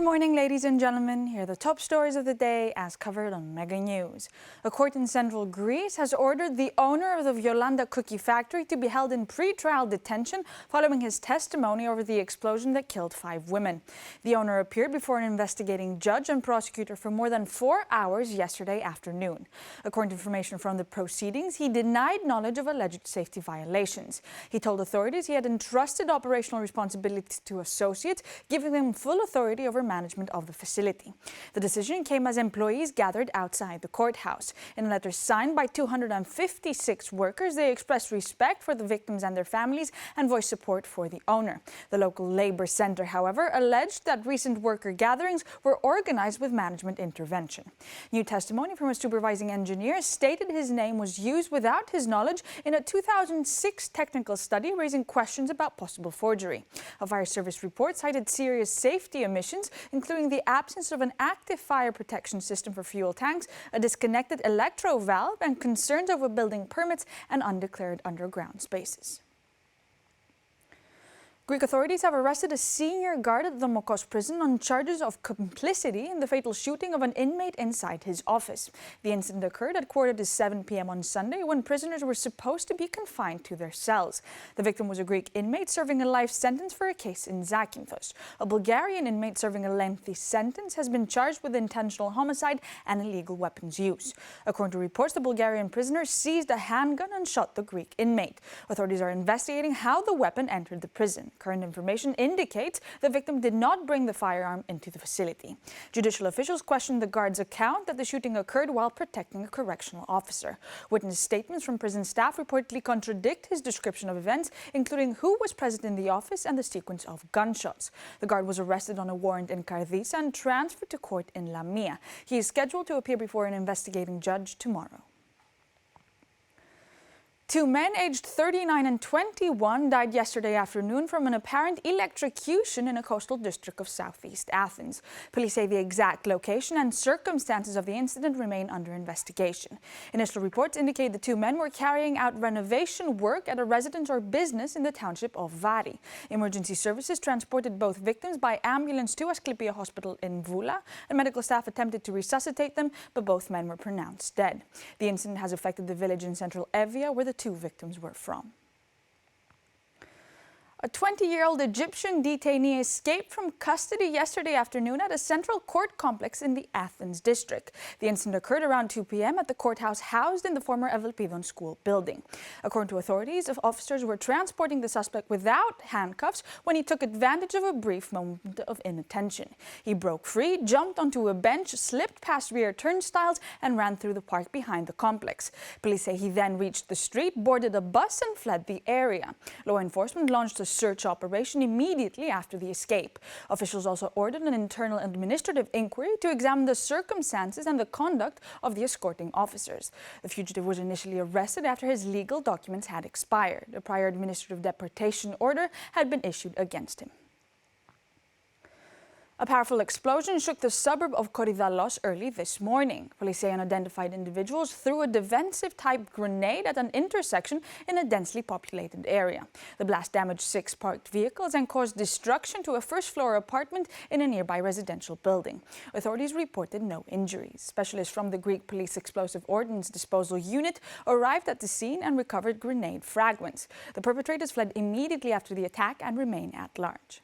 Good morning, ladies and gentlemen. Here are the top stories of the day as covered on Mega News. A court in central Greece has ordered the owner of the Violanda cookie factory to be held in pre-trial detention following his testimony over the explosion that killed 5 women. The owner appeared before an investigating judge and prosecutor for more than 4 hours yesterday afternoon. According to information from the proceedings, he denied knowledge of alleged safety violations. He told authorities he had entrusted operational responsibilities to associates, giving them full authority over management of the facility. The decision came as employees gathered outside the courthouse. In a letter signed by 256 workers, they expressed respect for the victims and their families and voiced support for the owner. The local labor center, however, alleged that recent worker gatherings were organized with management intervention. New testimony from a supervising engineer stated his name was used without his knowledge in a 2006 technical study, raising questions about possible forgery. A fire service report cited serious safety omissions, including the absence of an active fire protection system for fuel tanks, a disconnected electro valve, and concerns over building permits and undeclared underground spaces. Greek authorities have arrested a senior guard at the Mokos prison on charges of complicity in the fatal shooting of an inmate inside his office. The incident occurred at 6:45 p.m. on Sunday when prisoners were supposed to be confined to their cells. The victim was a Greek inmate serving a life sentence for a case in Zakynthos. A Bulgarian inmate serving a lengthy sentence has been charged with intentional homicide and illegal weapons use. According to reports, the Bulgarian prisoner seized a handgun and shot the Greek inmate. Authorities are investigating how the weapon entered the prison. Current information indicates the victim did not bring the firearm into the facility. Judicial officials questioned the guard's account that the shooting occurred while protecting a correctional officer. Witness statements from prison staff reportedly contradict his description of events, including who was present in the office and the sequence of gunshots. The guard was arrested on a warrant in Karditsa and transferred to court in Lamia. He is scheduled to appear before an investigating judge tomorrow. 2 men aged 39 and 21 died yesterday afternoon from an apparent electrocution in a coastal district of southeast Athens. Police say the exact location and circumstances of the incident remain under investigation. Initial reports indicate the 2 men were carrying out renovation work at a residence or business in the township of Vari. Emergency services transported both victims by ambulance to Asclepia Hospital in Voula, and medical staff attempted to resuscitate them, but both men were pronounced dead. The incident has affected the village in central Evia where the 2 victims were from. A 20-year-old Egyptian detainee escaped from custody yesterday afternoon at a central court complex in the Athens district. The incident occurred around 2 p.m. at the courthouse housed in the former Evelpidon school building. According to authorities, officers were transporting the suspect without handcuffs when he took advantage of a brief moment of inattention. He broke free, jumped onto a bench, slipped past rear turnstiles, and ran through the park behind the complex. Police say he then reached the street, boarded a bus, and fled the area. Law enforcement launched a search operation immediately after the escape. Officials also ordered an internal administrative inquiry to examine the circumstances and the conduct of the escorting officers. The fugitive was initially arrested after his legal documents had expired. A prior administrative deportation order had been issued against him. A powerful explosion shook the suburb of Korydallos early this morning. Police say unidentified individuals threw a defensive-type grenade at an intersection in a densely populated area. The blast damaged 6 parked vehicles and caused destruction to a first-floor apartment in a nearby residential building. Authorities reported no injuries. Specialists from the Greek Police Explosive Ordnance Disposal Unit arrived at the scene and recovered grenade fragments. The perpetrators fled immediately after the attack and remain at large.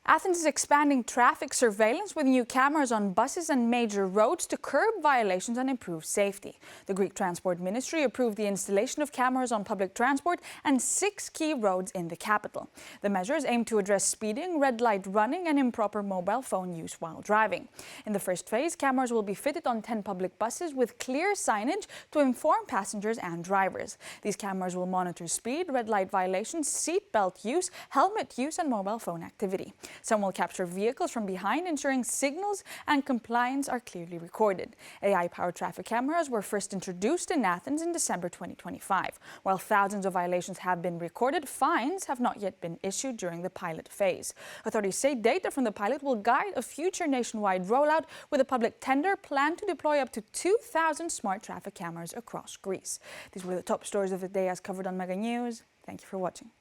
Athens is expanding traffic surveillance with new cameras on buses and major roads to curb violations and improve safety. The Greek Transport Ministry approved the installation of cameras on public transport and 6 key roads in the capital. The measures aim to address speeding, red light running, and improper mobile phone use while driving. In the first phase, cameras will be fitted on 10 public buses with clear signage to inform passengers and drivers. These cameras will monitor speed, red light violations, seat belt use, helmet use, and mobile phone activity. Some will capture vehicles from behind, ensuring signals and compliance are clearly recorded. AI-powered traffic cameras were first introduced in Athens in December 2025. While thousands of violations have been recorded, fines have not yet been issued during the pilot phase. Authorities say data from the pilot will guide a future nationwide rollout, with a public tender planned to deploy up to 2,000 smart traffic cameras across Greece. These were the top stories of the day as covered on Mega News. Thank you for watching.